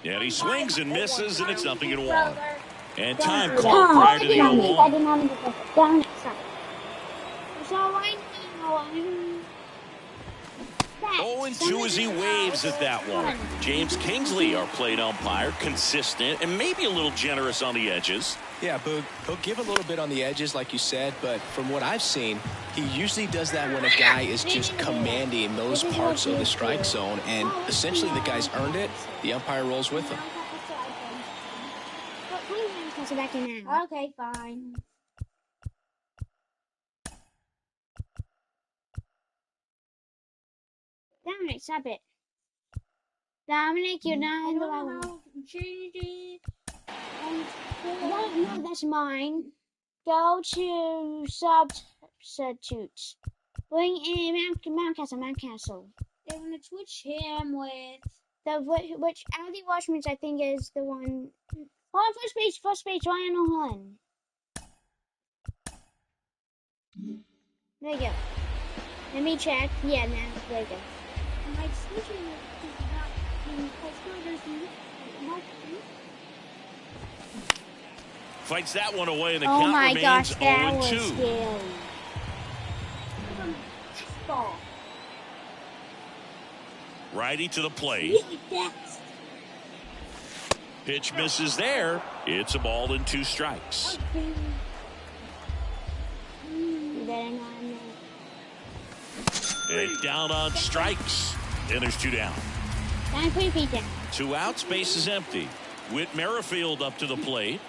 And he swings and misses, and it's 0-1. And time called prior to the 0-1. 0-2 as he waves at that one. James Kingsley, our plate umpire, consistent and maybe a little generous on the edges. Yeah, Boog, he'll give a little bit on the edges, like you said, but from what I've seen, he usually does that when a guy is just commanding those parts of the strike zone, and essentially the guy's earned it. The umpire rolls with him. Okay, fine. Dominic, stop it. Dominic, you're not in the right one. No, that's mine. Go to substitutes. Bring in Mountcastle. They want to switch him with which Andy Washman I think is the one. Hold on, first page, Ryan O'Hullin. There you go. Let me check. Yeah, now there you go. my switching is not Fights that one away, and the count remains 0-2. Oh my gosh, that was scary. Righty to the plate. Pitch misses there. It's a ball and 2 strikes. And down on strikes. And there's 2 down. 2 outs, base is empty. Whit Merrifield up to the plate.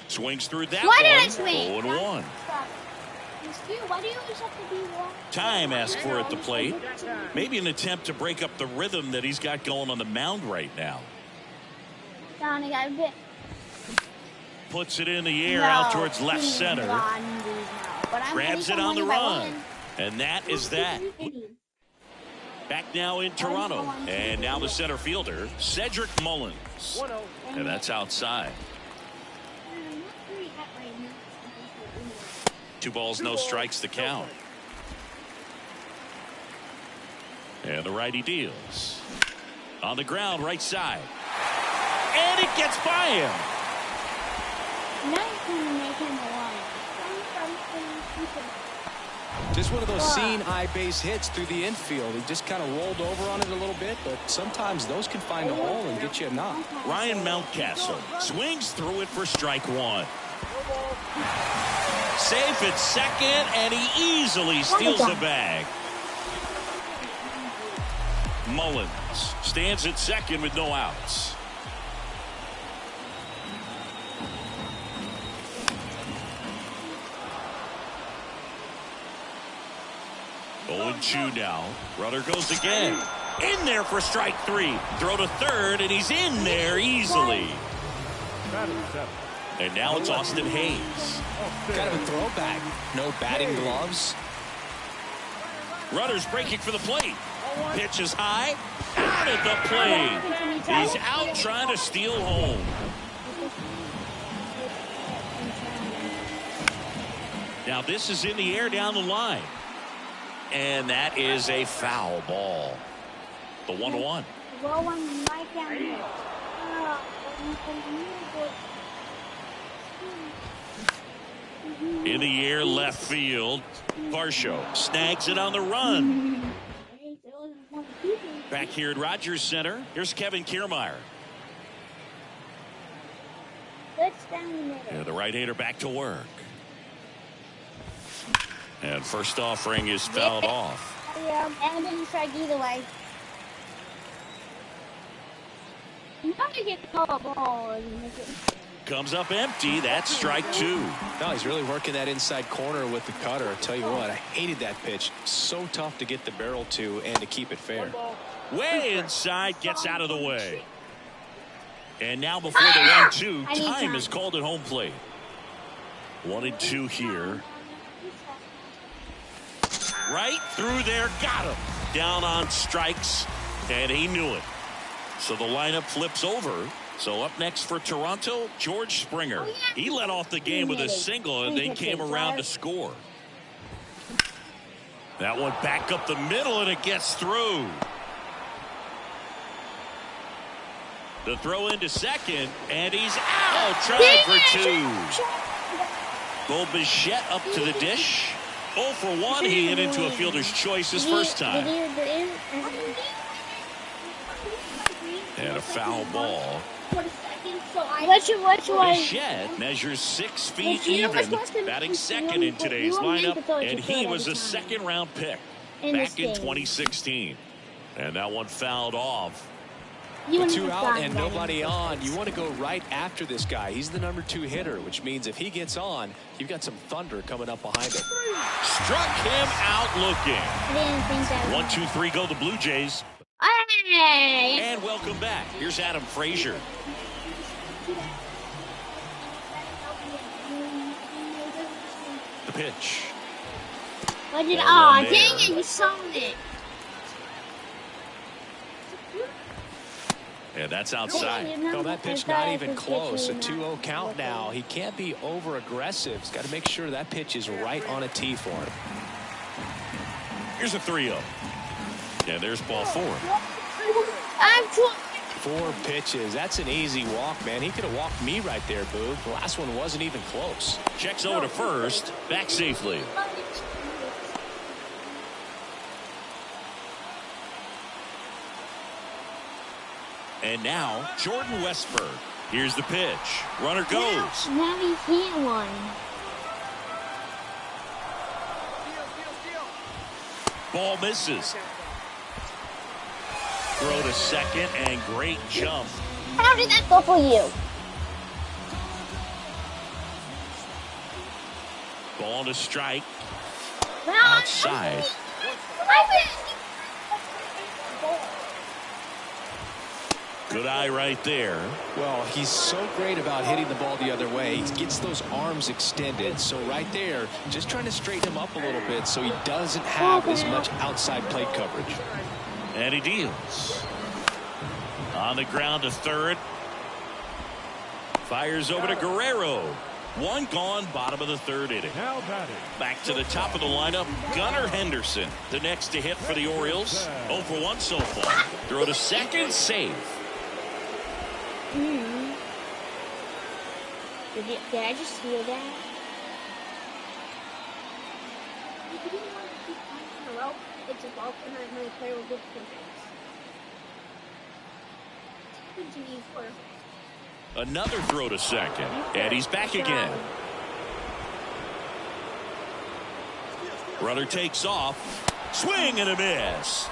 Swings through that Why one. did I swing? 0-1. Why do you always have to be one? Time asked for at the plate. Maybe an attempt to break up the rhythm that he's got going on the mound right now. Donnie got a bit. Puts it in the air out towards left center. Grabs it on the run. And that is that. Back now in Toronto. And now the center fielder, Cedric Mullins. And that's outside. 2 balls, no strikes to count. And the righty deals. On the ground, right side. And it gets by him. Just one of those seeing eye base hits through the infield. He just kind of rolled over on it a little bit, but sometimes those can find a hole and get you a knock. Ryan Mountcastle swings through it for strike 1. Safe at second, and he easily steals the bag. Mullins stands at second with no outs. Oh, 2 now. Runner goes again. In there for strike 3. Throw to third, and he's in there easily. And now it's Austin Hayes. Kind of a throwback. No batting gloves. Runners breaking for the plate. Pitch is high. Out at the plate. He's out trying to steal home. Now this is in the air down the line. And that is a foul ball. The 1-1. In the air, left field. Varsho snags it on the run. Back here at Rogers Center, here's Kevin Kiermaier. And the right-hander back to work. And first offering is fouled off. Yeah, and didn't strike either way. You probably get the ball. Comes up empty. That's strike 2. No, he's really working that inside corner with the cutter. I tell you what, I hated that pitch. So tough to get the barrel to and to keep it fair. Way inside, gets out of the way. And now before the 1-2, time is called at home plate. 1-2 here. Right through there, got him. Down on strikes, and he knew it. So the lineup flips over. So up next for Toronto, George Springer. He led off the game with a single and then came around to score. That one back up the middle, and it gets through. The throw into second, and he's out. Trying for two. Bo Bichette up to the dish. 0 for 1. He hit into a fielder's choice his first time. And a foul ball. Which one? Bichette measures 6 feet even, batting second in today's lineup, and he was a second-round pick back in 2016. And that one fouled off. With 2 out and nobody on, you want to go right after this guy. He's the number 2 hitter, which means if he gets on, you've got some thunder coming up behind him. Struck him out looking. I didn't think that. 1, 2, 3, go the Blue Jays. Hey! And welcome back. Here's Adam Frazier. The pitch. What did? And Oh, one dang there. it! You saw it. And that's outside. No, that pitch not even close. A 2-0 count now. He can't be over-aggressive. He's got to make sure that pitch is right on a tee for him. Here's a 3-0. And there's ball 4. I'm 4 pitches. That's an easy walk, man. He could have walked me right there, Boo. The last one wasn't even close. Checks over to first. Back safely. And now, Jordan Westburg. Here's the pitch. Runner goes. Now he's hit one. Ball misses. Throw to second, and great jump. How did that go for you? Ball to strike. Well, Outside. Good eye right there. Well, he's so great about hitting the ball the other way. He gets those arms extended. So right there, just trying to straighten him up a little bit so he doesn't have as much outside plate coverage. And he deals. On the ground to third. Fires over to Guerrero. 1 gone, bottom of the 3rd inning. Back to the top of the lineup, Gunnar Henderson. The next to hit for the Orioles. 0 for 1 so far. Throw to second, save. Did I just hear that? If you want to keep punching in a row, it's a ball and another player will get punches. Continue for Another throw to second, and he's back again. Runner takes off. Swing and a miss.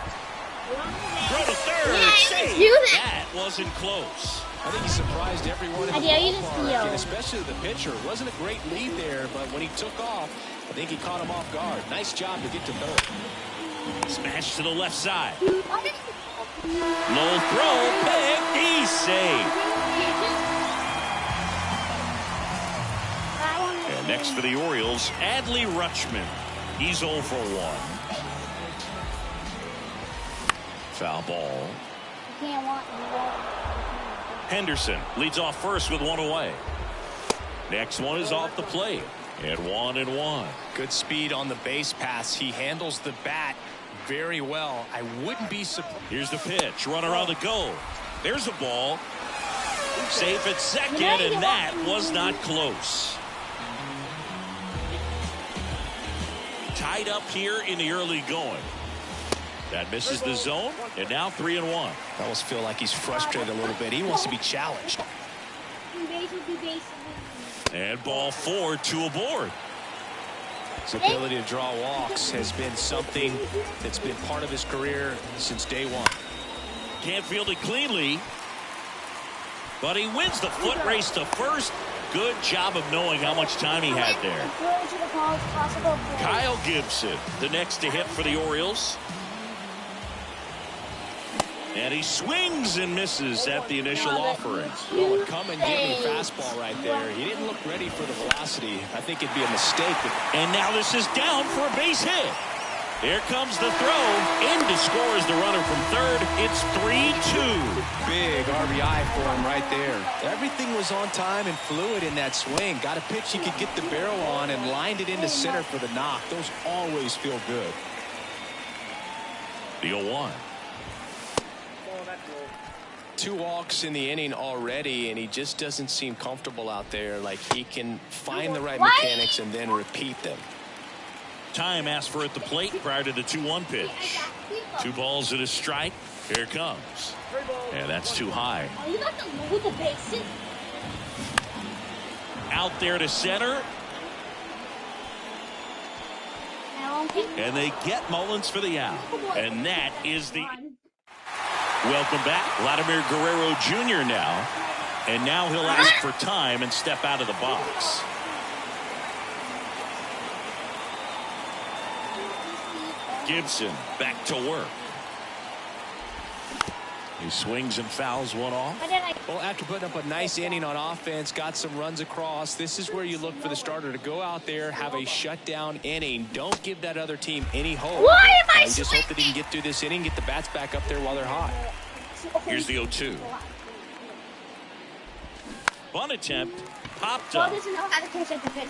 Throw to third. Yeah, Save. do that. That wasn't close. I think he surprised everyone in the I dare you to ballpark, steal. and especially the pitcher. It wasn't a great lead there, but when he took off, I think he caught him off guard. Nice job to get to third. Smash to the left side. Low throw, pick, he's safe. And next for the Orioles, Adley Rutschman. He's 0 for 1. Foul ball. Henderson leads off first with 1 away. Next one is off the plate. And 1-1. Good speed on the base pass. He handles the bat very well. I wouldn't be surprised. Here's the pitch. Runner on the go. There's a ball. Safe at second, and that was not close. Tied up here in the early going. That misses the zone, and now 3-1. I almost feel like he's frustrated a little bit. He wants to be challenged. And ball 4, 2 aboard. His ability to draw walks has been something that's been part of his career since day one. Can't field it cleanly, but he wins the foot race to first. Good job of knowing how much time he had there. Kyle Gibson, the next to hit for the Orioles. And he swings and misses at the initial offering. Oh, come and get me fastball right there. He didn't look ready for the velocity. I think it'd be a mistake. And now this is down for a base hit. Here comes the throw. In to score is the runner from third. It's 3-2. Big RBI for him right there. Everything was on time and fluid in that swing. Got a pitch he could get the barrel on and lined it into center for the knock. Those always feel good. The 0-1. 2 walks in the inning already, and he just doesn't seem comfortable out there. Like he can find the right mechanics and then repeat them. Time asked for at the plate prior to the 2-1 pitch. 2 balls and a strike. Here it comes. And that's too high. Oh, you got to move the bases. Out there to center. And they get Mullins for the out. And that is the... Welcome back. Vladimir Guerrero Jr. now. And now he'll ask for time and step out of the box. Gibson back to work. He swings and fouls one off. Well, after putting up a nice inning on offense, got some runs across, this is where you look for the starter to go out there, have a shutdown inning. Don't give that other team any hope. Why am I just hope that he can get through this inning, get the bats back up there while they're hot. Here's the 0-2. Bunt attempt. Popped up.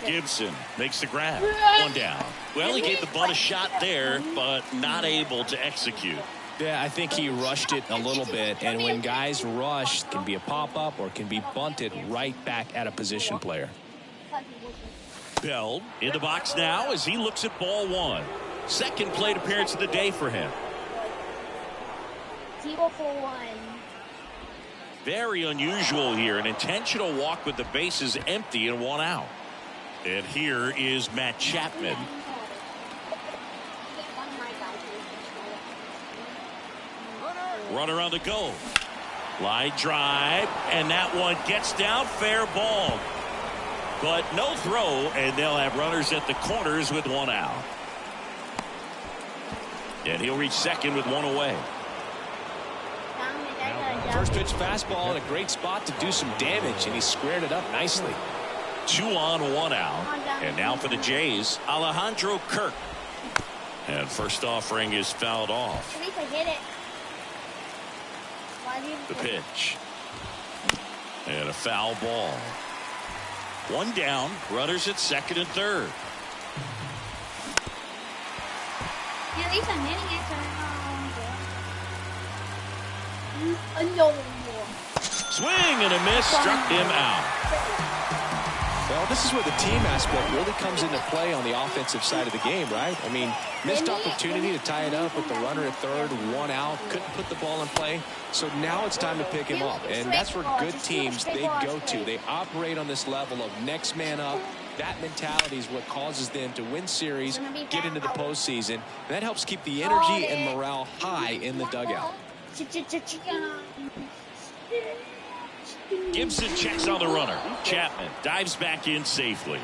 Gibson makes the grab. 1 down. Well, he gave the bunt a shot there, but not able to execute. Yeah, I think he rushed it a little bit, and when guys rush, it can be a pop-up or it can be bunted right back at a position player. Bell in the box now as he looks at ball 1. Second plate appearance of the day for him. 0 for 1. Very unusual here. An intentional walk with the bases empty and 1 out. And here is Matt Chapman. Runner on the go. Line drive, and that one gets down. Fair ball. But no throw, and they'll have runners at the corners with 1 out. And he'll reach second with 1 away. First pitch fastball in a great spot to do some damage, and he squared it up nicely. 2 on, 1 out. And now for the Jays, Alejandro Kirk. And first offering is fouled off. At least I hit it. The pitch. And a foul ball. 1 down. Runners at second and third. Yeah, at least I'm hitting it. Swing and a miss. Struck him out. Well, this is where the team aspect really comes into play on the offensive side of the game, right? I mean, missed opportunity to tie it up with the runner at third, 1 out, couldn't put the ball in play. So now it's time to pick him up, and that's where good teams, they go to. They operate on this level of next man up. That mentality is what causes them to win series, get into the postseason. And that helps keep the energy and morale high in the dugout. Gibson checks on the runner. Chapman dives back in safely.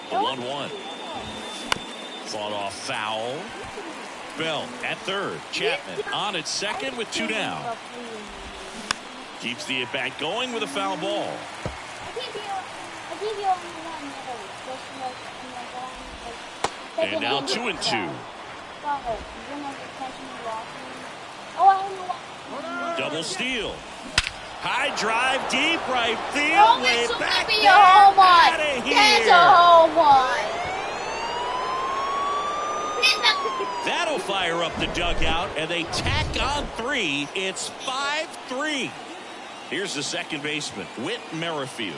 The 1-1. Fought off foul. Bell at third. Chapman on at second with 2 down. Keeps the at bat going with a foul ball. And now 2-2. Double steal. High drive, deep right field, way back there. Out of here. That's a home run. That'll fire up the dugout, and they tack on 3. It's 5-3. Here's the second baseman, Whit Merrifield.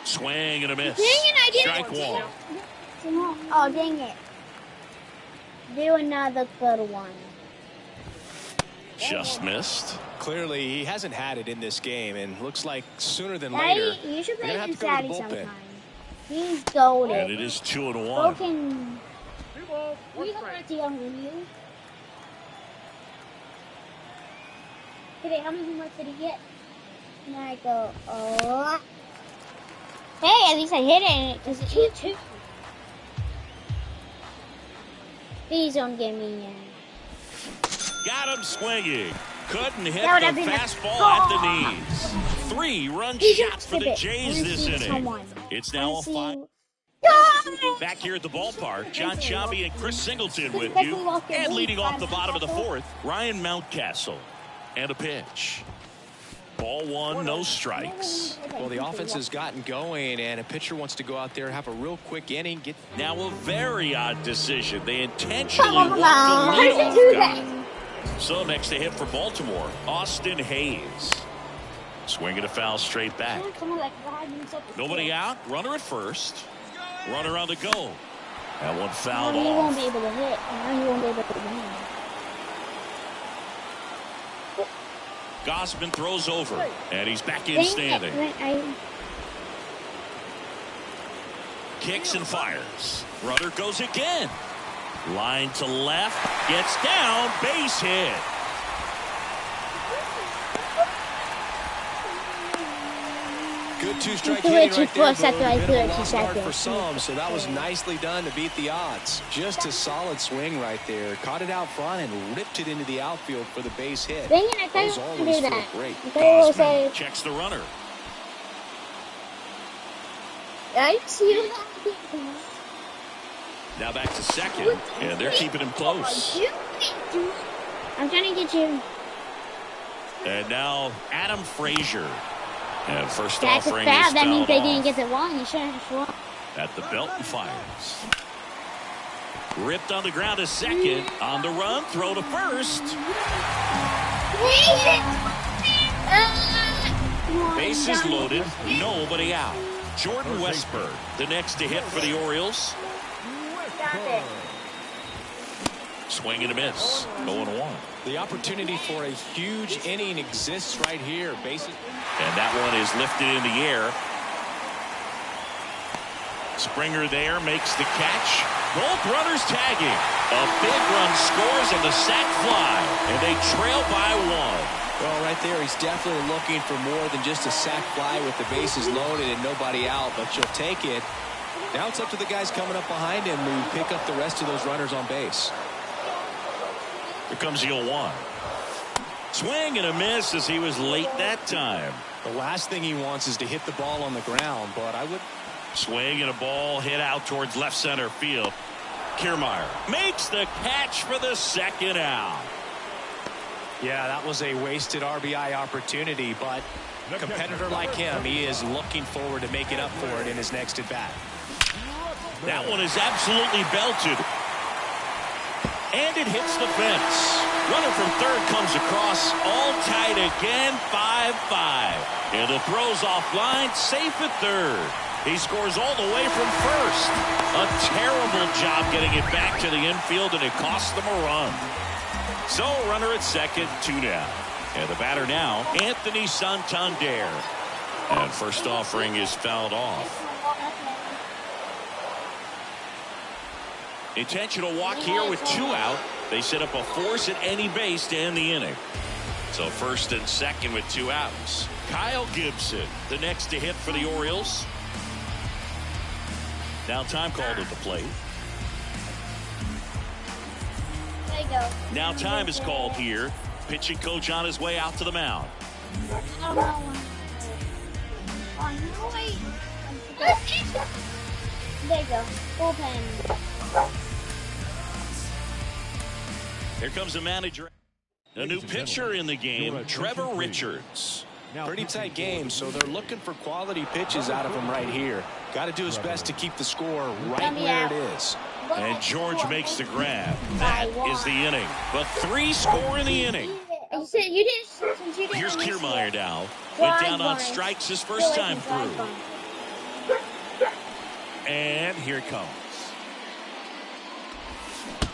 Swing and a miss. Dang it, I didn't. Strike 1. Oh, dang it. Do another good one. Just missed. Clearly, he hasn't had it in this game, and looks like sooner than Daddy, later, you should they're play going with to have to go to Daddy the bullpen. sometime. He's golded. And it is 2-1. Broken. We don't want to young than you. Today, how many homework did he get? And I go, oh. Hey, at least I hit it. Because it hit 2. Please don't get me in. Got him swinging. Couldn't hit the That would have been fastball a- at the knees. 3-run shot for the Jays this inning. It's now a 5. Back here at the ballpark, John Sciambi and Chris Singleton with you. And leading off the bottom of the 4th, Ryan Mountcastle. And a pitch. Ball 1, no strikes. Well, the offense has gotten going, and a pitcher wants to go out there, have a real quick inning. Now a very odd decision. They intentionally Come walked on, the how did leadoff you do guy. that? So next to hit for Baltimore, Austin Hayes. Swinging a foul straight back. Nobody out. Runner at first. Runner on the go. That one fouled He off. won't be able to hit. Now he won't be able to win. Gausman throws over, and he's back in standing. Kicks and fires. Runner goes again. Line to left. Gets down. Base hit. Good two-strike hitting right there, After I Bo. threw Been it, a she lost sat art there. for some, so that was nicely done to beat the odds. Just a solid swing right there. Caught it out front and ripped it into the outfield for the base hit. Dang it, I thought Those you were always going to do feel that. great. I thought you were Gausman saying, checks the runner. I see you. Now back to second, and they're keeping him close. I'm trying to get you. And now Adam Frazier. And first That's a offering foul. is That means fouled they didn't off get the one. You shouldn't have swung. at the belt and fires. Ripped on the ground to second. On the run, throw to first. Bases loaded, nobody out. Jordan Westburg, the next to hit for the Orioles. Swing and a miss. 0-1. The opportunity for a huge inning exists right here. Bases. And that one is lifted in the air. Springer there makes the catch. Both runners tagging. A big run scores on the sac fly, and they trail by one. Well, right there, he's definitely looking for more than just a sac fly with the bases loaded and nobody out, but you'll take it. Now it's up to the guys coming up behind him to pick up the rest of those runners on base. Here comes the 0-1. Swing and a miss as he was late that time. The last thing he wants is to hit the ball on the ground, but I would. Swing and a ball hit out towards left center field. Kiermaier makes the catch for the second out. Yeah, that was a wasted RBI opportunity, but a competitor like him, he is looking forward to making up for it in his next at bat. That one is absolutely belted. And it hits the fence. Runner from third comes across, all tied again, 5-5. And the throw's offline, safe at third. He scores all the way from first. A terrible job getting it back to the infield, and it cost them a run. So runner at second, 2 down. And the batter now, Anthony Santander. And first offering is fouled off. Intentional walk here with 2 out. They set up a force at any base to end the inning. So first and second with 2 outs. Kyle Gibson, the next to hit for the Orioles. Now time called at the plate. There you go. Now time is called here. Pitching coach on his way out to the mound. I don't know. Oh, no, wait. There you go. Bullpen. Here comes the manager. A new pitcher in the game, Trevor Richards. Pretty tight game, so they're looking for quality pitches out of him right here. Got to do his best to keep the score right where it is. And George makes the grab. That is the inning. But 3 score in the inning. You said you didn't. Since you didn't Here's miss Kiermaier it. now. Went down on Blind strikes his Feel first like time he's blind through. blind. And here it comes.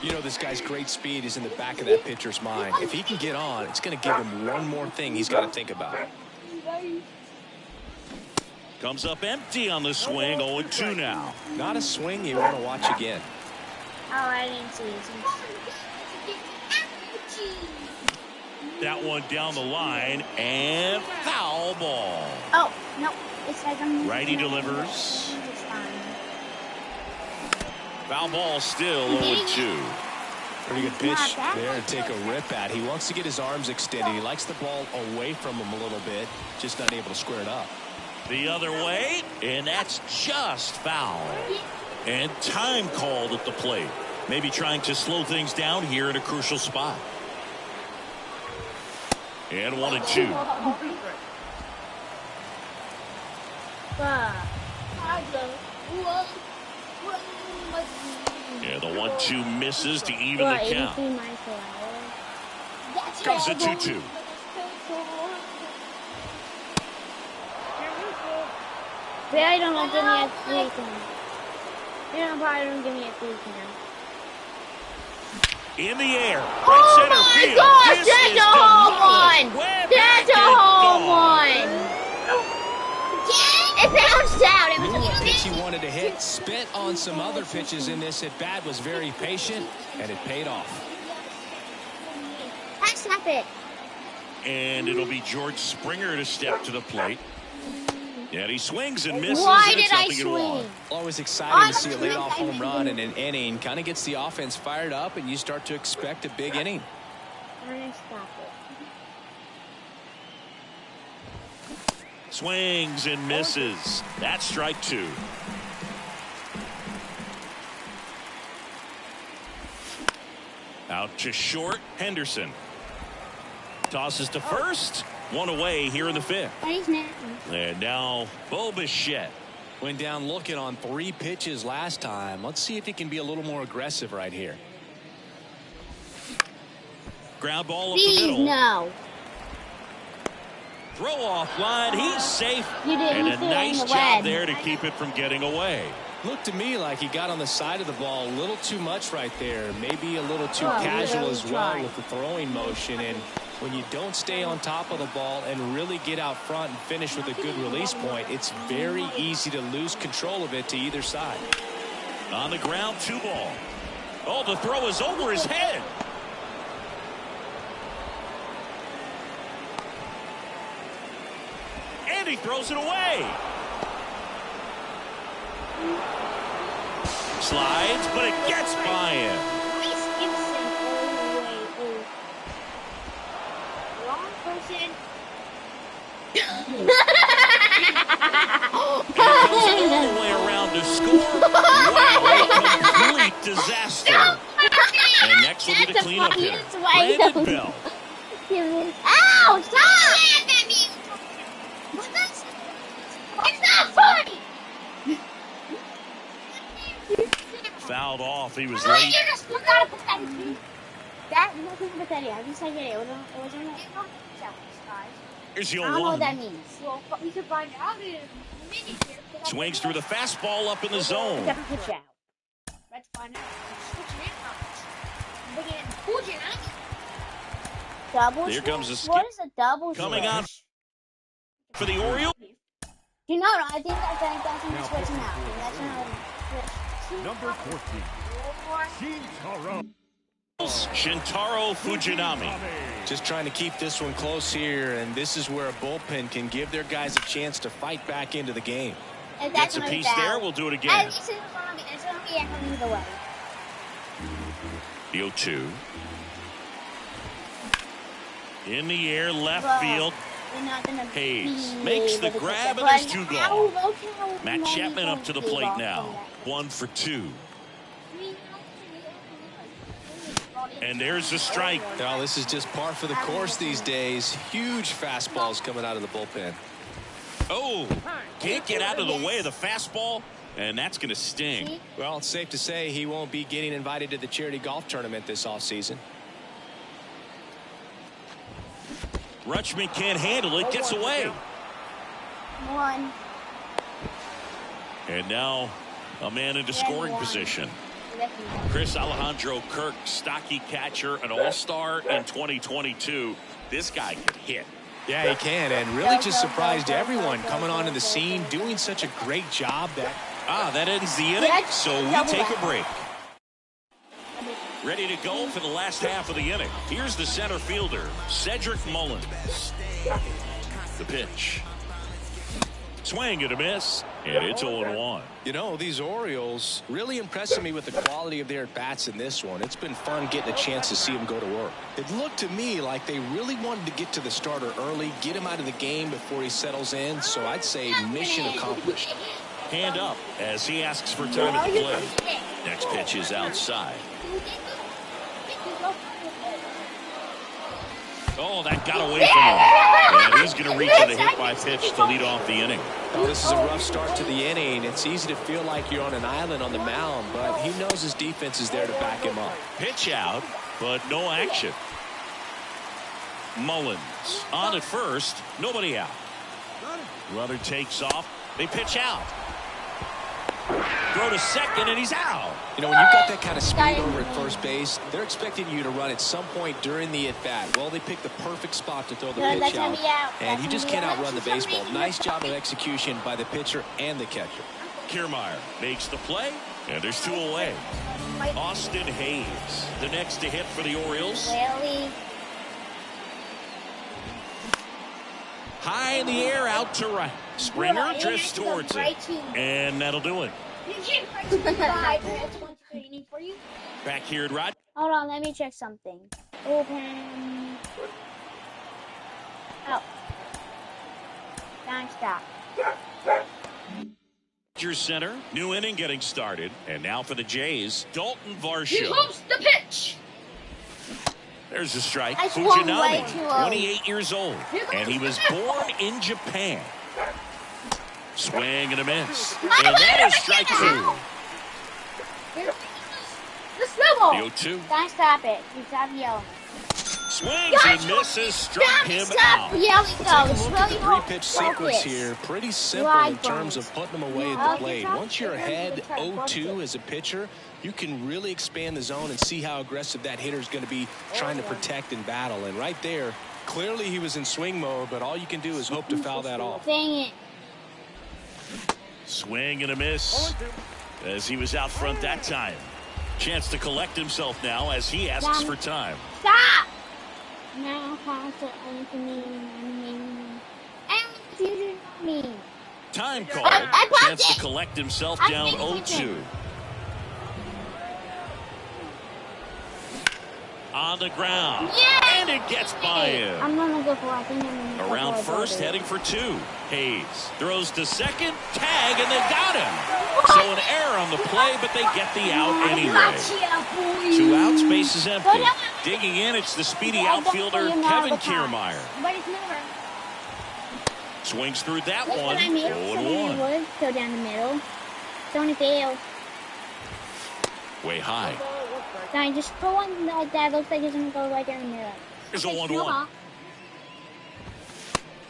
You know, this guy's great speed is in the back of that pitcher's mind. If he can get on, it's going to give him one more thing he's got to think about. Comes up empty on the swing. 0-2 now. Not a swing you want to watch again. Oh, I didn't see it. That one down the line. And foul ball. Oh, no. It's like I'm. Righty delivers. It's fine. Foul ball still 0-2. Pretty good pitch there to take a rip at. He wants to get his arms extended. He likes the ball away from him a little bit, just not able to square it up. The other way, and that's just foul. And time called at the plate. Maybe trying to slow things down here in a crucial spot. And 1-2. Yeah, the 1-2 misses to even the count. Goes the 2-2. Probably don't give me a 3 count. Probably don't give me a 3 count. In the air. Oh Right center my field. gosh, This that's is a home run! Way That's back a and home gone. run! It bounced out. It was Knew what a pitch he wanted to hit. Spent on some other pitches in this at bat. Was very patient, and it paid off. Stop it. And it'll be George Springer to step to the plate. Yeah, he swings and misses. Why and it's did I nothing in one. swing? Always exciting to see a leadoff home run in an inning. Kind of gets the offense fired up, and you start to expect a big inning. I'm gonna stop it. Swings and misses. That's strike 2. Out to short. Henderson tosses to first. One away here in the 5th. And now Bo Bichette. Went down looking on 3 pitches last time. Let's see if he can be a little more aggressive right here. Ground ball up Please, the middle. no. Throw off line. He's safe. You did. And You a threw it in nice the job web. there to keep it from getting away. Looked to me like he got on the side of the ball a little too much right there. Maybe a little too Oh, casual really as well tried. with the throwing motion. And when you don't stay on top of the ball and really get out front and finish with a good release point, it's very easy to lose control of it to either side. On the ground, 2 ball. Oh, the throw is over his head. And he throws it away. Slides, but it gets by him. Reese Gibson all the way over. Wrong person. And goes all the way around to score. Wow, a complete disaster. And next will be the That's cleanup the hitter, funniest way Brandon to- Bell. Ow! Stop! It's not funny! Fouled off. He was No, late. you just forgot to put that in. That nothing but that. I just like it. It wasn't Here's the I don't know what 0-1. that means. Well, we could find out in a minute here. Swings through the fastball up in the zone. Except for pitch out. Let's find out. Switching in now. Bringing in Fujinami. Double Here switch? comes the skip. What is a double Coming switch? on for the Orioles. You know, I think that's when you switch now. That's when I switch. Number 14, Shintaro. Shintaro Fujinami. Just trying to keep this one close here, and this is where a bullpen can give their guys a chance to fight back into the game. If Gets that's a gonna be piece bad. there. We'll do it At again. least it's gonna be either way. The 0-2. In the air, left Well, field. We're not gonna Hayes be makes able the to grab, catch and there's it. 2 But how- gone. look how Matt many Chapman up to the people plate off now. from that. 1 for 2. And there's a strike. Well, this is just par for the course these days. Huge fastballs coming out of the bullpen. Oh, can't get out of the way of the fastball, and that's going to sting. See? Well, it's safe to say he won't be getting invited to the charity golf tournament this offseason. Rutschman can't handle it, gets away. One. And now a man into scoring position. Chris Alejandro Kirk, stocky catcher, an all-star in 2022. This guy can hit. Yeah, he can, and really just surprised everyone coming onto the scene, doing such a great job that That ends the inning, so we take a break. Ready to go for the last half of the inning. Here's the center fielder, Cedric Mullins. The pitch. Swing and a miss, and it's 0-1. You know, these Orioles really impressing me with the quality of their at-bats in this one. It's been fun getting a chance to see them go to work. It looked to me like they really wanted to get to the starter early, get him out of the game before he settles in, so I'd say mission accomplished. Hand up as he asks for time at the plate. Next pitch is outside. Oh, that got away from him. And he's going to reach for the hit by pitch to lead off the inning. Oh, this is a rough start to the inning. It's easy to feel like you're on an island on the mound, but he knows his defense is there to back him up. Pitch out, but no action. Mullins on at first, nobody out. Runner takes off. They pitch out. Throw to second, and he's out. You know, when you've got that kind of speed over at first base, they're expecting you to run at some point during the at-bat. Well, they picked the perfect spot to throw the pitch out, and you just can't outrun the baseball. Nice job of execution by the pitcher and the catcher. Kiermaier makes the play, and there's 2 away. Austin Hayes, the next to hit for the Orioles. Really? High in the air, out to right. Springer drifts towards it, and that'll do it. Back here at Rod. Hold on, let me check something. Open. Oh. Non-stop. Your center, new inning getting started, and now for the Jays, Dalton Varsho. Close the pitch. There's a strike. I swung way Fujinami, too low. 28 years old, and he was born in Japan. Swing and a miss, and that is strike 2. The snowball. The 0-2. Don't stop it. You stop yelling. Swings and misses, struck him Stop out. yelling, Take though. a It's look at really the hard. three-pitch sequence here. Pretty simple in terms of putting them away at the plate. Once you're ahead 0-2 as a pitcher, you can really expand the zone and see how aggressive that hitter is going to be trying to protect and battle. And right there, clearly he was in swing mode, but all you can do is hope to foul that off. Dang it. Swing and a miss, as he was out front that time. Chance to collect himself now as he asks for time. Stop! Now pass it on to me. And you me. Time called. I blocked Chance it. to collect himself I down think he 0-2. On the ground. Yeah! And it gets by him. I'm gonna go for it. I think I'm gonna go Around for it. first, heading for 2. Hayes throws to second, tag, and they got him. So an error on the play, but they get the out anyway. 2 outs, bases empty. Digging in, it's the speedy outfielder Kevin Kiermaier. But it's never. Swings through that Look one. what I made. Something 0-1. would go down the middle. Tony failed. Way high. Now just throw one like that. Looks like it's gonna go right down the middle. Here's a 1-1.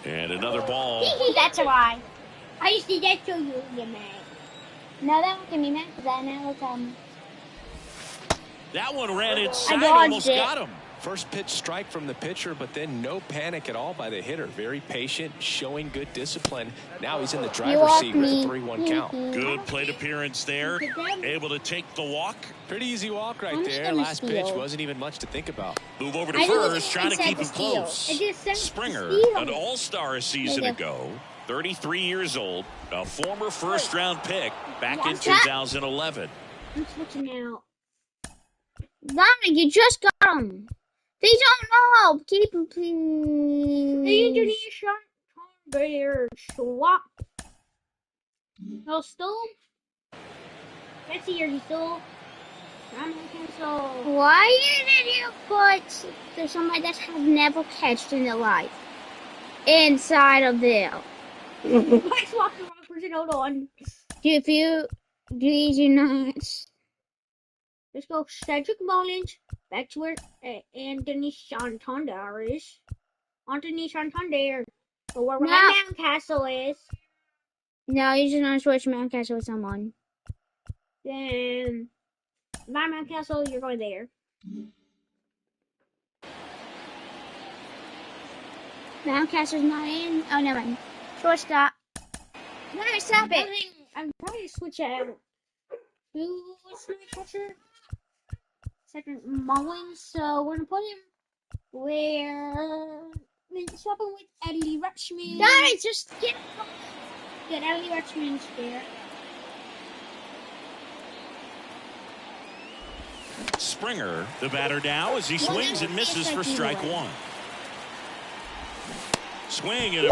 And another ball. That's why. I used to get to you, you man. No, that one can be mad because that now looks That one ran inside, dodged almost it. got him. First pitch strike from the pitcher, but then no panic at all by the hitter. Very patient, showing good discipline. Now he's in the driver's seat with a 3-1 count. Good plate appearance there. Able to take the walk. Pretty easy walk right I'm just there. gonna Last steal. pitch wasn't even much to think about. Move over to I didn't first, trying to say keep to him steal. close. I just said to Springer, steal. an all-star a season ago, 33 years old, a former first-round pick back in 2011. I'm switching out. Dominic, you just got him. They don't know. Keep him, please. The Indonesian Bear swap. No stole. That's here, he stole. I'm cancel. Why did you put there's somebody that has never catched in their life inside of there? I swapped the wrong person. Hold on. If you do not. Let's go Cedric Mullins back to where Anthony Santander is. Anthony Santander. Or where Ryan Mountcastle is. No, you just want to switch Mountcastle with someone. Then Ryan Mountcastle, you're going there. Mountcastle's not in. Oh, never mind. Shortstop. No, stop it. I'm trying to switch out. Who's my catcher? Second Mullins. So we're gonna put him where swap him with Adley Rutschman. Darn it, just get. Get Adley Rutschman's there. Springer, the batter now, as he swings and misses for strike 1. Swing and a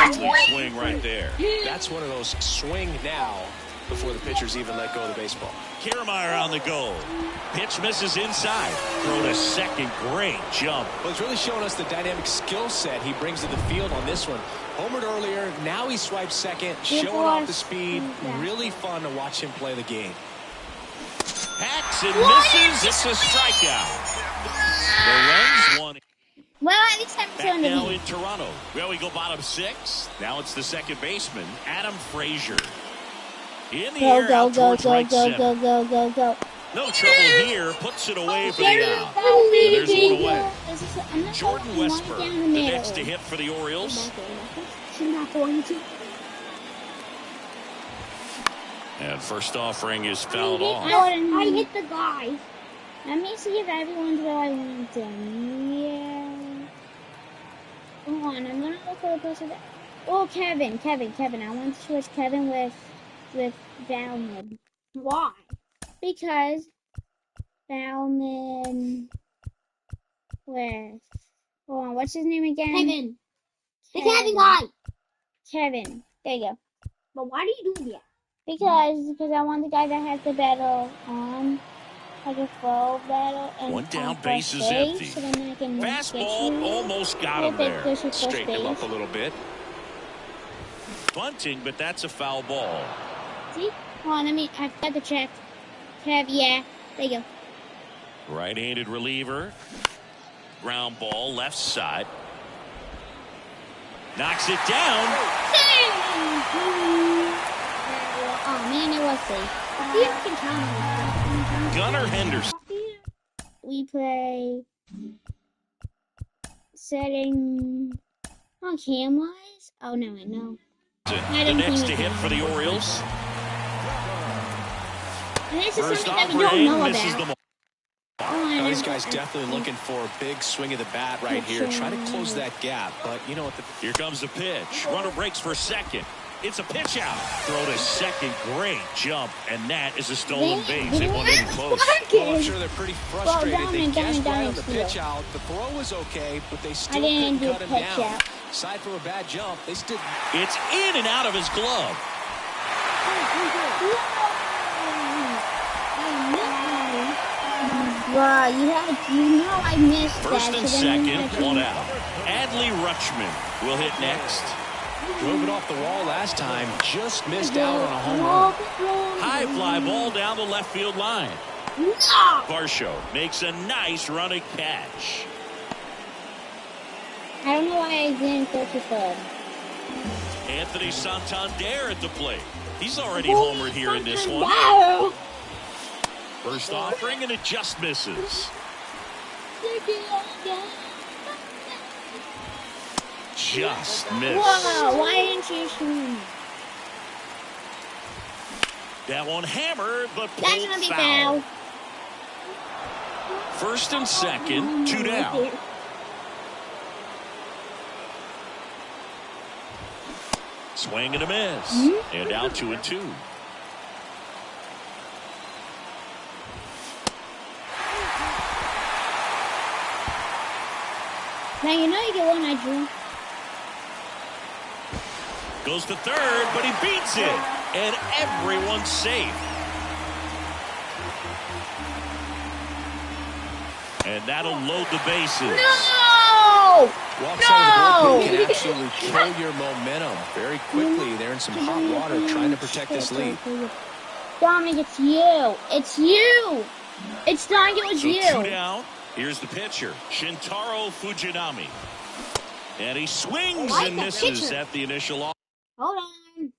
miss. Swing right there. That's one of those swing now, before the pitchers even let go of the baseball. Kiermaier on the go. Pitch misses inside. Throw to second. Great jump. Well, it's really showing us the dynamic skill set he brings to the field on this one. Homered earlier, now he swipes second, showing off the speed. Really fun to watch him play the game. Hacks and misses. It's a strikeout. The Reds won. Well, at least I'm Back now still in Toronto. Well, we go bottom 6. Now it's the second baseman, Adam Frazier. In the air, out towards right center. Go. No trouble here. Puts it away for the out. And there's one away. Jordan Westburg, the next to hit for the Orioles. She's not going to. And first offering is fouled off. I hit the guy. Let me see if everyone's where I want them. Yeah. Hold on, I'm gonna look for the person that. Oh, Kevin. I want to switch Kevin with Bauman. Why? Because Bauman with. Hold on, what's his name again? Kevin. The Kevin guy. Kevin. There you go. But why do you do that? Because I want the guy that has the battle on. Like a full battle. And one down, on base is first empty. So then I can Fastball almost got him there. Straighten him up a little bit. Bunting, but that's a foul ball. See? Hold on, I've got to check. Kev, yeah. There you go. Right-handed reliever. Ground ball, left side. Knocks it down. Oh, man, it was safe. Gunnar Henderson. We play setting on cam-wise. Oh, no, I know. The next to hit for the Orioles. And this is First something that we don't know misses about. the ball. Now, this guy's definitely looking for a big swing of the bat right here. Try to close that gap. But you know what? Here comes the pitch. Runner breaks for second. It's a pitch out. Throw to second. Great jump. And that is a stolen base. It wasn't even close. Well, I'm sure they're pretty frustrated. They guessed right on the steal. pitch out. The throw was okay, but they still didn't couldn't do cut him pitch down. out. Aside from a bad jump, they still. It's in and out of his glove. Bruh, you know I missed First that. and so then second, one out. Adley Rutschman will hit next. Drove it off the wall last time. Just missed out on a home run. High fly ball down the left field line. No! Varsho makes a nice running catch. I don't know why I didn't go to third. Anthony Santander at the plate. He's already homered here in this one. Wow! First offering, and it just misses. Just missed. Whoa, why didn't you shoot? That one hammered, but That's pulled gonna be foul. foul. First and second, 2 down. Swing and a miss. And out 2-2. Now you know you get one I drew. Goes to third, but he beats it. And everyone's safe. And that'll load the bases. No! Walks out of the bullpen can absolutely kill your momentum very quickly. They're in some hot water trying to protect this lead. Dominic, it's you. It's you. It's Dominic, it was So you. 2 down. Here's the pitcher, Shintaro Fujinami. And he swings like and the misses pitcher. at the initial off. Hold on.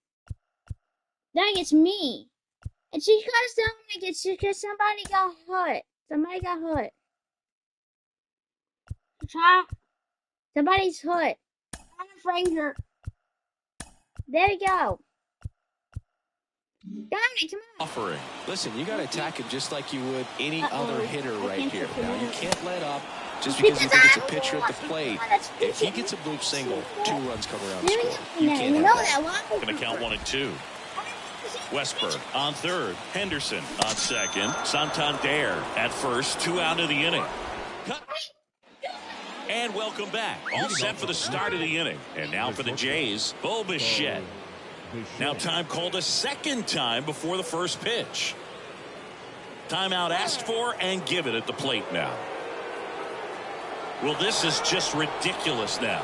Dang, it's me. It's because Dominic, it's because somebody got hurt. Somebody got hurt. Somebody's hurt. I'm a Frazier. There you go. Dominic, come on. Offering. Listen, you got to attack it just like you would any other hitter right here. Now, you can't let up just because you think it's a pitcher at the plate. If he gets a bloop single, 2 runs come around the score. You can't You have know that. that one. Going to count 1 and 2. Westberg on third. Henderson on second. Santander at first. 2 out of the inning. Cut. And welcome back. All set for the start of the inning. And now for the Jays, Bo Bichette. Now time called a second time before the first pitch. Timeout asked for and given at the plate now. Well, this is just ridiculous now.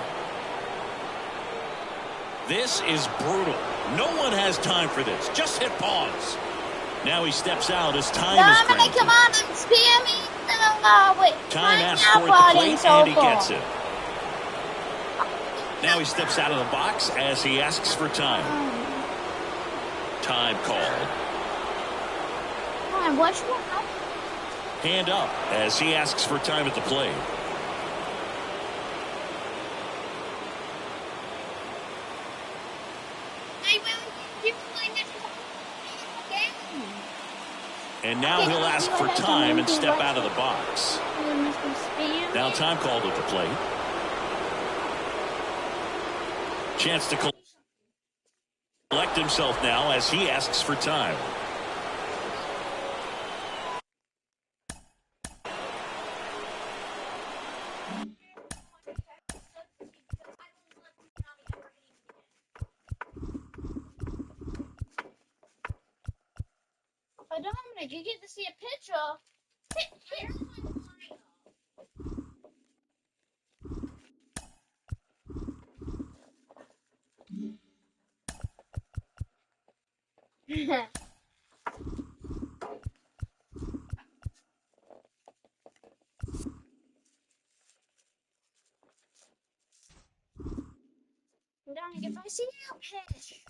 This is brutal. No one has time for this. Just hit pause. Now he steps out as time is granted. Come on, I'm spamming. Time asked for at the plate and he gets it. Now he steps out of the box as he asks for time. Time called. Come on, what's wrong? Hand up as he asks for time at the plate. And now he'll ask for time and step out of the box. Now time called at the plate. Chance to collect himself now as he asks for time. Dominic, you get to see a picture. Dominic, if I see you pitch.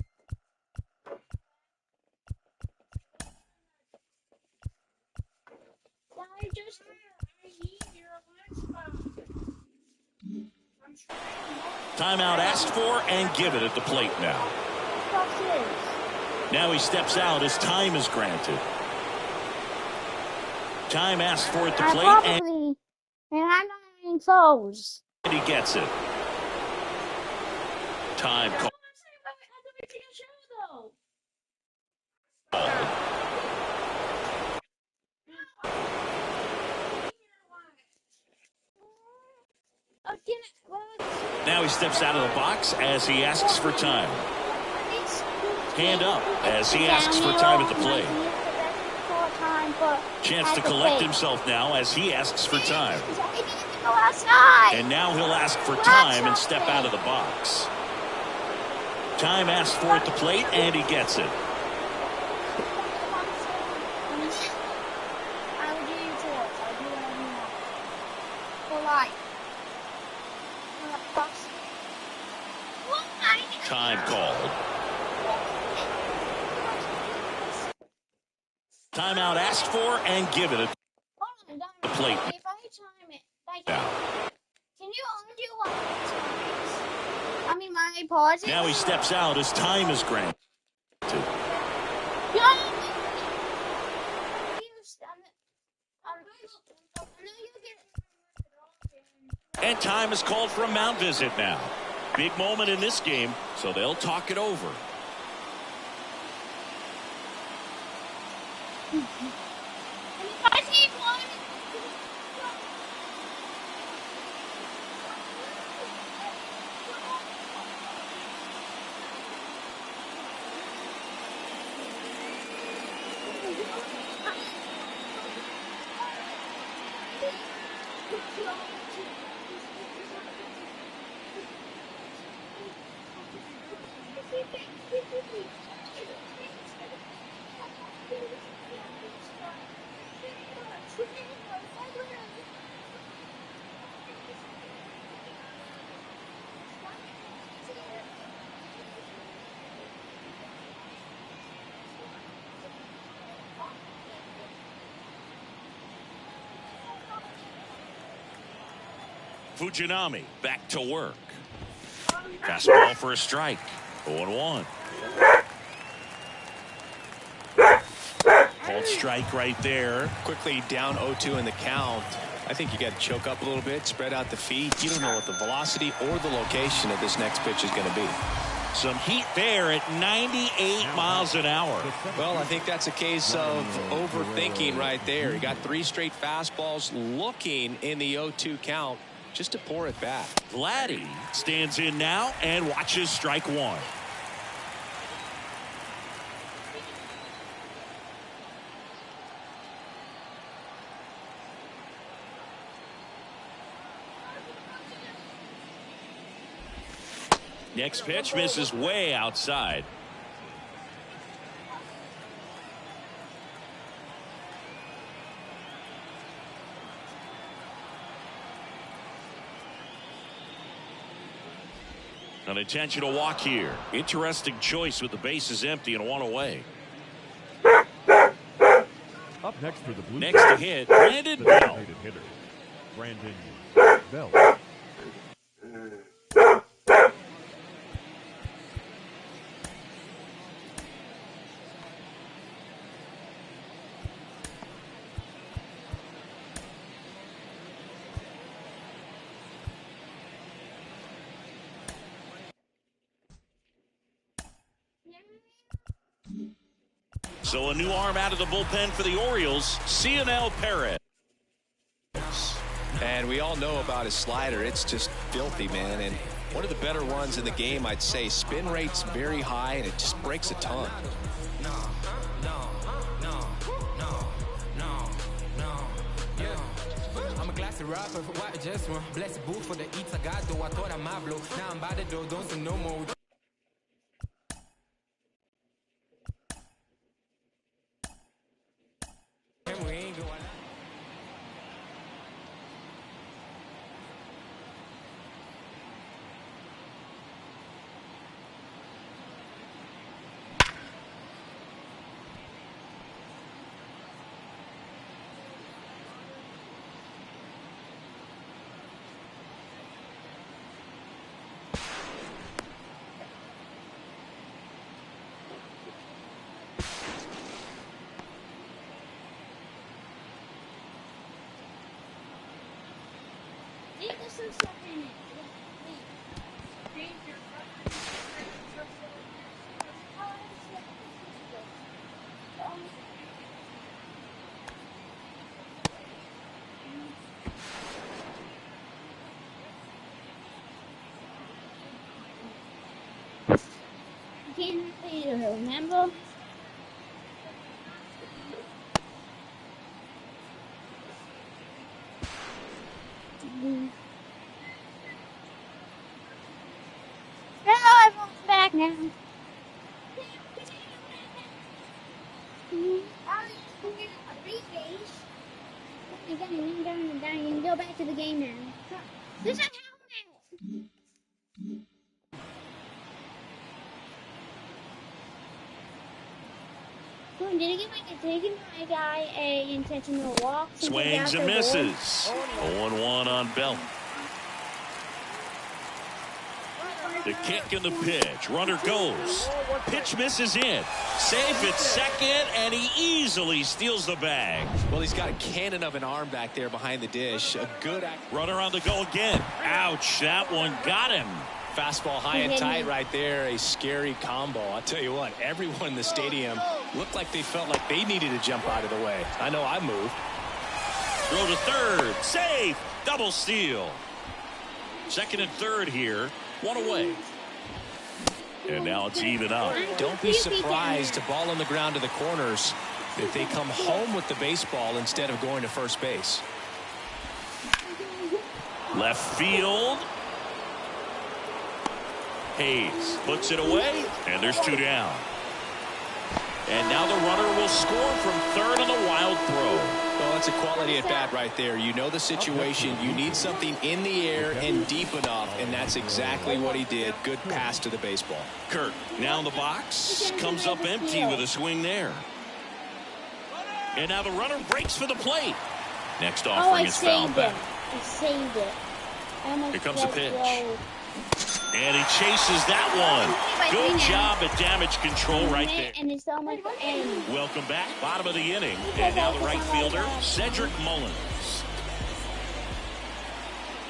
Timeout asked for and given at the plate now. Now he steps out as time is granted. Time asked for at the plate and I'm not even close. he gets it. Time called. Now he steps out of the box as he asks for time. Hand up as he asks for time at the plate. Chance to collect himself now as he asks for time. And now he'll ask for time and step out of the box. Time asked for at the plate and he gets it. Time called. Timeout asked for and given at the plate. If I time it, can you undo one of my I mean, my pauses? Now he steps out as time is granted. And time is called for a mound visit now. Big moment in this game, so they'll talk it over. Fujinami back to work. Fastball for a strike. 0-1. Called strike right there. Quickly down 0-2 in the count. I think you got to choke up a little bit, spread out the feet. You don't know what the velocity or the location of this next pitch is going to be. Some heat there at 98 miles an hour. Well, I think that's a case of overthinking right there. He got 3 straight fastballs looking in the 0-2 count just to pour it back. Vladdy stands in now and watches strike one. Next pitch misses way outside. An intentional walk here. Interesting choice with the bases empty and one away. Up next for the Blue Next to hit, Brandon the Bell. designated hitter, Brandon Bell. So a new arm out of the bullpen for the Orioles, Cionel Perez. And we all know about his slider. It's just filthy, man. And one of the better ones in the game, I'd say. Spin rate's very high, and it just breaks a ton. I'm a classy rapper, what just one. Bless the booth for the eats I got, though I thought I might blow. Now I'm by the door, don't say no more. And we ain't going. Can't remember. Hello, everyone's back now. You can go back to the game now. There's a helmet. Did he give my guy a intentional walk? Swings and misses. 0-1 on Bell. The kick and the pitch. Runner goes. Pitch misses in. Safe at second, and he easily steals the bag. Well, he's got a cannon of an arm back there behind the dish. A good Runner on the go again. Ouch, that one got him. fastball high and tight right there. A scary combo. I'll tell you what, everyone in the stadium looked like they felt like they needed to jump out of the way. I know I moved. Throw to third. Safe. Double steal. Second and third here. One away. And now it's even up. Don't be surprised, a ball on the ground to the corners, if they come home with the baseball instead of going to first base. Left field. Hayes puts it away, and there's two down. And now the runner will score from third on a wild throw. Well, that's a quality at bat right there. You know the situation. You need something in the air and deep enough, and that's exactly what he did. Good pass to the baseball. Kirk now in the box, comes up empty with a swing there. And now the runner breaks for the plate. Next offering is fouled back. I saved it. Here comes the pitch. And he chases that one. Good job at damage control right there. And it's almost end. Welcome back. Bottom of the inning. And now the right fielder, Cedric Mullins.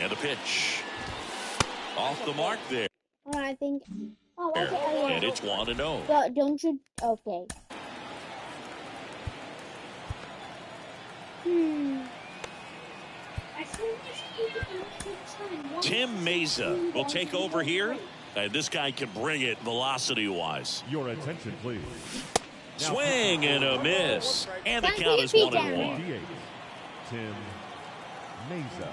And the pitch. Off the mark there. Oh, I think. Oh, okay. And it's 1-0. But don't you? Okay. Tim Mesa will take over here. And this guy can bring it velocity-wise. Your attention, please. Swing and a miss. And the count is 1-1. DH, Tim Mesa.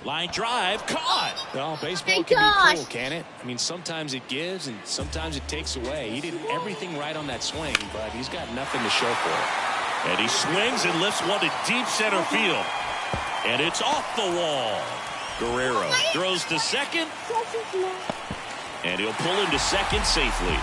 Line drive, caught. Well, baseball My can gosh. be cruel, can it? I mean, sometimes it gives and sometimes it takes away. He did everything right on that swing, but he's got nothing to show for it. And he swings and lifts one to deep center field. And it's off the wall. Guerrero throws to second. And he'll pull into second safely.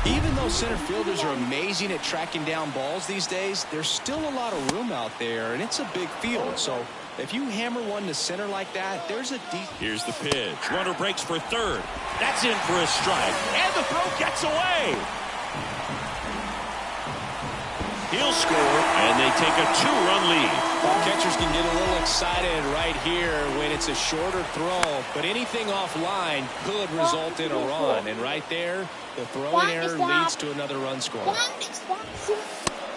Even though center fielders are amazing at tracking down balls these days, there's still a lot of room out there, and it's a big field. So if you hammer one to center like that, there's a deep. Here's the pitch. Runner breaks for third. That's in for a strike. And the throw gets away. He'll score, and they take a 2-run lead. Well, catchers can get a little excited right here when it's a shorter throw, but anything offline could result in a run. And right there, the throwing error leads to another run score.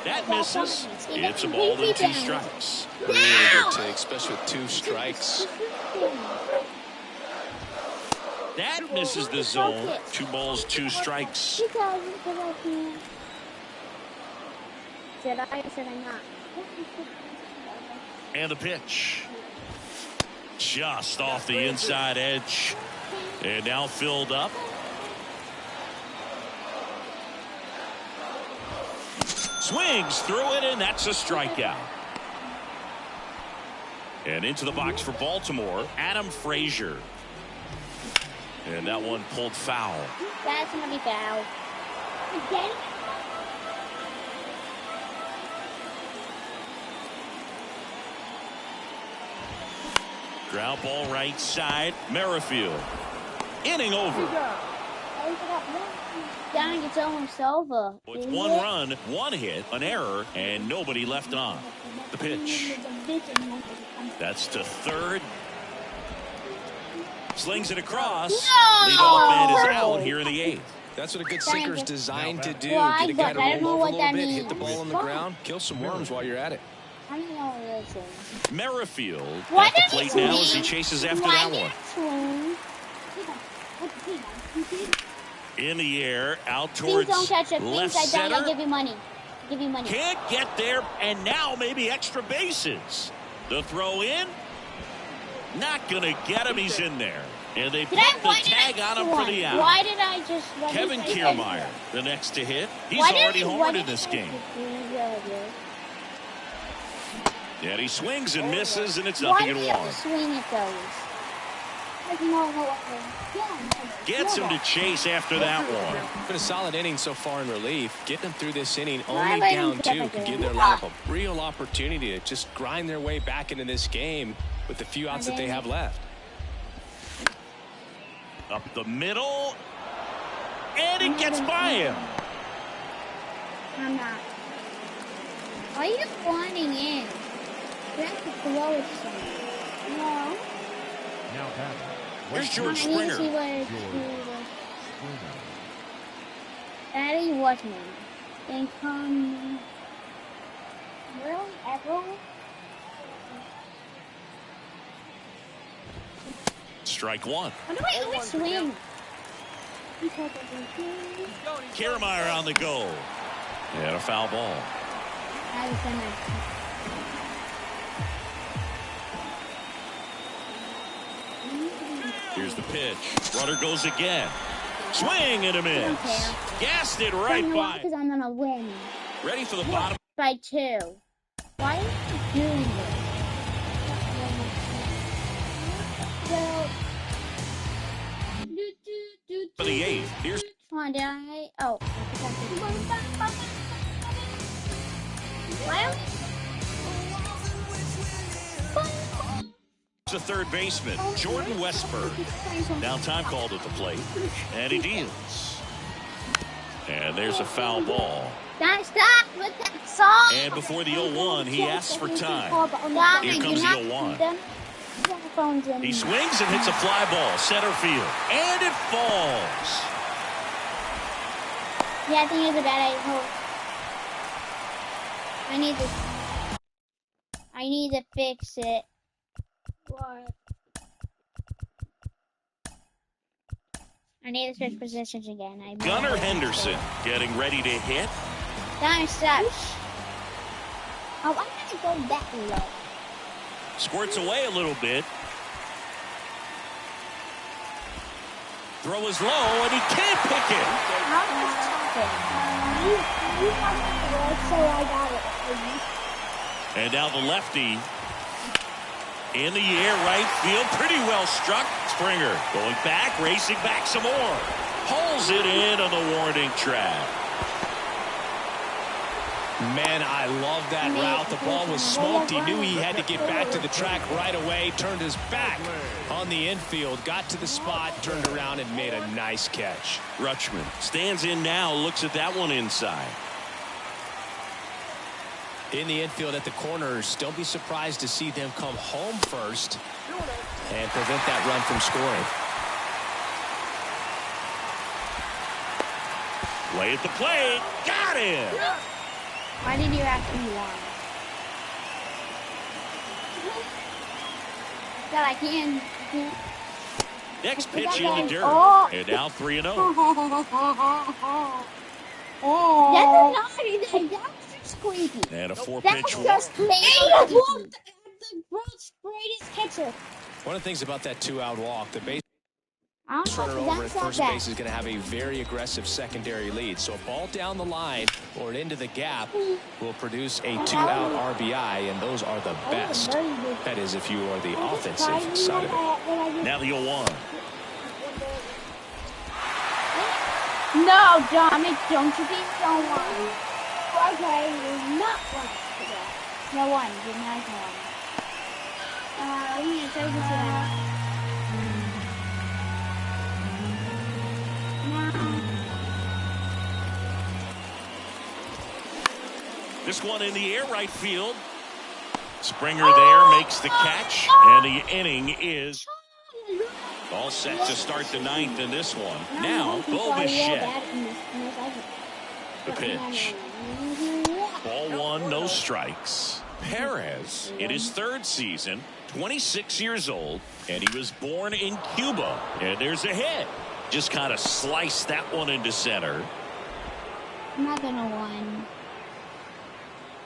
That misses. It's a ball and 2 strikes. Really good take, especially with 2 strikes. That misses the zone. 2 balls, 2 strikes. Did I or did I not? And the pitch. Just off the inside edge. And now filled up. Swings through it, and that's a strikeout. And into the box for Baltimore, Adam Frazier. And that one pulled foul. That's gonna be foul. Again? Ground ball right side. Merrifield. Inning over. Down, it's almost over. It's 1 run, 1 hit, an error, and nobody left on. The pitch. That's to third. Slings it across. Leadoff man is out here in the 8th. That's what a good sinker is designed to do. Well, Get a guy to I don't know roll over what a that little bit, means. hit the ball on the ground, kill some worms while you're at it. I don't know what this is. Merrifield Why at the did plate he now swing? as he chases after Why that did one. he swing? In the air, out Please towards don't catch it. left Please, I don't. I'll center. give you money. Give you money. Can't get there, and now maybe extra bases. The throw in. Not going to get him. He's in there. And they put the tag on him for the out. Why did I just... Kevin Kiermaier, the next to hit. He's Why did already he- why homered did in this he- game. And he swings and misses, and it's Why nothing did in he have one. to swing at those? Gets him to chase after that one. Been a solid inning so far in relief. Getting them through this inning Why only am I down in 2 Kevin could give Kiermaier? their lineup a real opportunity to just grind their way back into this game with the few outs that they have left. Up the middle. And it gets by him. I'm not. Why are you flying in? You have to throw it somewhere. No. Now batting. Here's Right George field, I need to see Springer. what it's Springer. Daddy Watchman. Then come. Really? Ever? Strike 1. Why do I always swing? Kiermaier on the go. And a foul ball. I was gonna. Here's the pitch. Runner goes again. Swing and a miss. don't care. Gassed it right by. Because I'm gonna win. Ready for the bottom. By 2. Why are you doing this? Well, For the 8th. Here's come on, did I? Oh. Why are the third baseman, Jordan Westburg. Now time called at the plate. And he deals. And there's a foul ball. Guys, stop with that song! And before the 0-1, he asks for time. Stop, Here you comes the have 0-1. them. Phones in. He swings and hits a fly ball, center field. And it falls. Yeah, I think it's a bad idea. I need to fix it. What? I need to switch positions again. Gunnar Henderson getting ready to hit. Darn such. Oh, I'm gonna go that low. Squirts away a little bit. Throw is low, and he can't pick it. And now the lefty in the air, right field, pretty well struck. Springer going back, racing back some more. Pulls it in on the warning track. Man, I love that route. The ball was smoked. He knew he had to get back to the track right away. Turned his back on the infield. Got to the spot, turned around, and made a nice catch. Rutschman stands in now, looks at that one inside. In the infield at the corners, don't be surprised to see them come home first and prevent that run from scoring. Way at the plate. Got him. Why did you ask me why? That I can. Next pitch in the dirt. And now 3-0. That's creepy. And a 4-pitch That's walk. just plain. He walked at the world's greatest catcher. One of the things about that two-out walk, the base runner That's over at not first bad. base is going to have a very aggressive secondary lead. So a ball down the line or into the gap will produce a two-out RBI, and those are the best. That is, if you are the offensive side of it. Now the 0-1. No, Dominic, don't you think so one? Okay, you're not one today. No one, you're not one. We need to take this out. This one in the air, right field. Springer there makes the catch, and the inning is all set to start the ninth in this one. Now, Bo Bichette. The pitch. Ball one, no strikes. Perez, in his third season, 26 years old, and he was born in Cuba. And there's a hit. Just kind of sliced that one into center. I'm not gonna win.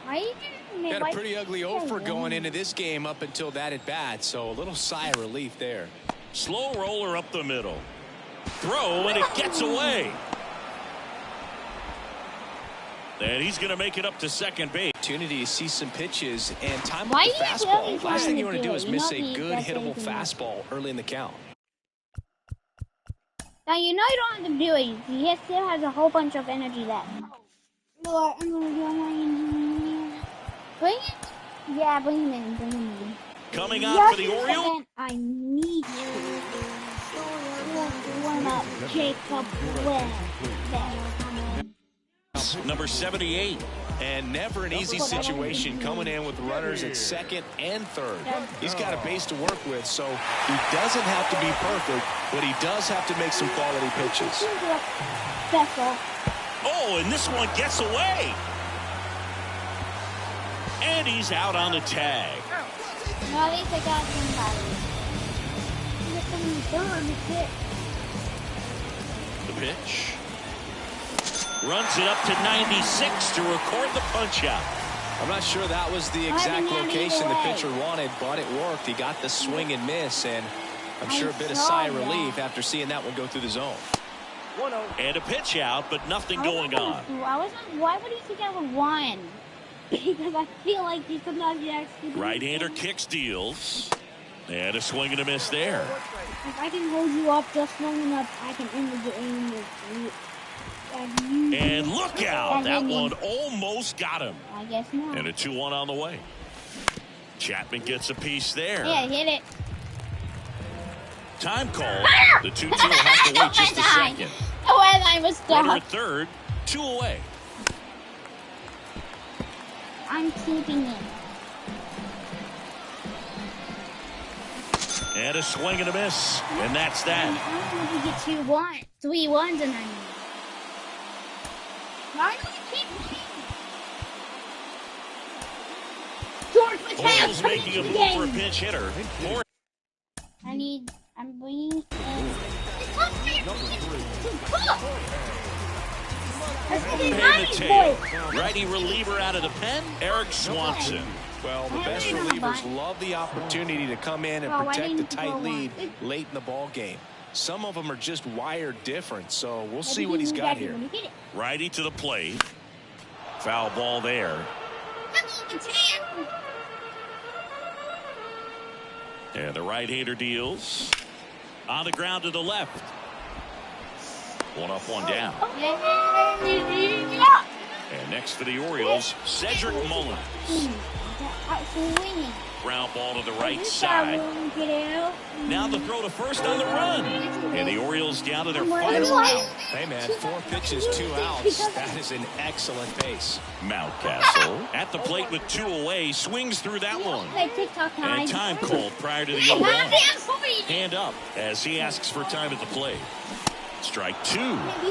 Why are you giving me? Got a pretty ugly offer going into this game up until that at bat, so a little sigh of relief there. Slow roller up the middle. Throw, and it gets away. And he's going to make it up to second base. Opportunity to see some pitches and time Why up the are you fastball. really Last thing you want trying to to do do is it? miss You know a good that's hittable anything else. fastball early in the count. Now you know you don't have to do it. He still has a whole bunch of energy left. Lord, I'm gonna do my bring it. Yeah, bring him in. Bring him in. Coming out for the Just a Orioles. second, I need you. Warm up, Jacob Webb. Number 78. And never an easy situation coming in with runners at second and third. He's got a base to work with, so he doesn't have to be perfect, but he does have to make some quality pitches. Special. Oh, and this one gets away. And he's out on the tag. No, at least I got somebody. The pitch. Runs it up to 96 to record the punch out. I'm not sure that was the exact location the pitcher wanted, but it worked. He got the swing and miss, and I'm sure a bit of sigh of relief after seeing that one go through the zone. And a pitch out, but nothing going on. Why would he think I would won? Because I feel like he could not be actually. Right-hander kicks, deals. And a swing and a miss there. If I can hold you up just long enough, I can end the game with you. And look out! That one almost got him. I guess not. And a 2-1 on the way. Chapman gets a piece there. Yeah, hit it. Time call. The 2-2 will have to wait just a second. Oh, and I was Runner stuck. at third, 2 away. I'm keeping it. And a swing and a miss. And that's that. I don't know if you get 3 1s and I mean. Why do I keep George Orioles Mateo making a move for a pinch hitter. I'm bringing Paying the tail. Righty reliever out of the pen, Eric Swanson. Well, the best relievers love the opportunity to come in and protect the tight lead late in the ball game. Some of them are just wired different, so we'll see what he's got here. Righty to the plate. Foul ball there. And the right-hander deals. On the ground to the left. One up, one down. And next for the Orioles, Cedric Mullins. Ground ball to the right side. Now the throw to first on the run. And the Orioles down to their final out. Hey, man, 4 pitches, 2 outs. That is an excellent pace. Mountcastle at the plate with 2 away. Swings through that one. And time called prior to the 0-1. Hand up as he asks for time at the plate. Strike 2.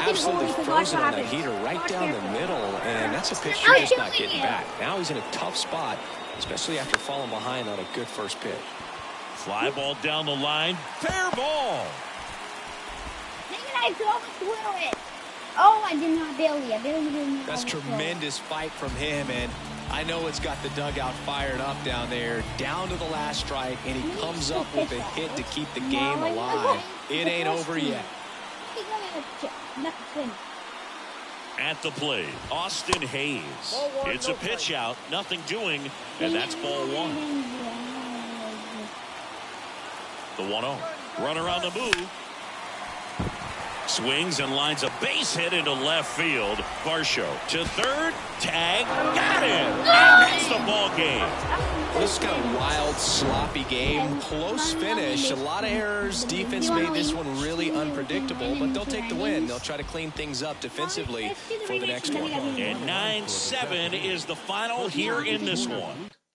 Absolutely frozen on that heater right down the middle, and that's a pitch you're just not getting back. Now he's in a tough spot, especially after falling behind on a good first pitch. Fly ball down the line. Fair ball. Oh, I did not Billy. That's tremendous fight from him, and I know it's got the dugout fired up down there, down to the last strike, and he comes up with a hit to keep the game alive. It ain't over yet. At the plate, Austin Hayes. It's a pitch out, nothing doing, and that's ball 1. The 1-0. Runner on the move. Swings and lines a base hit into left field. Varsho to third. Tag. Got him. And that's the ball game. This is kind of wild, sloppy game. Close finish. A lot of errors. Defense made this one really unpredictable, but they'll take the win. They'll try to clean things up defensively for the next one. And 9-7 is the final here in this one.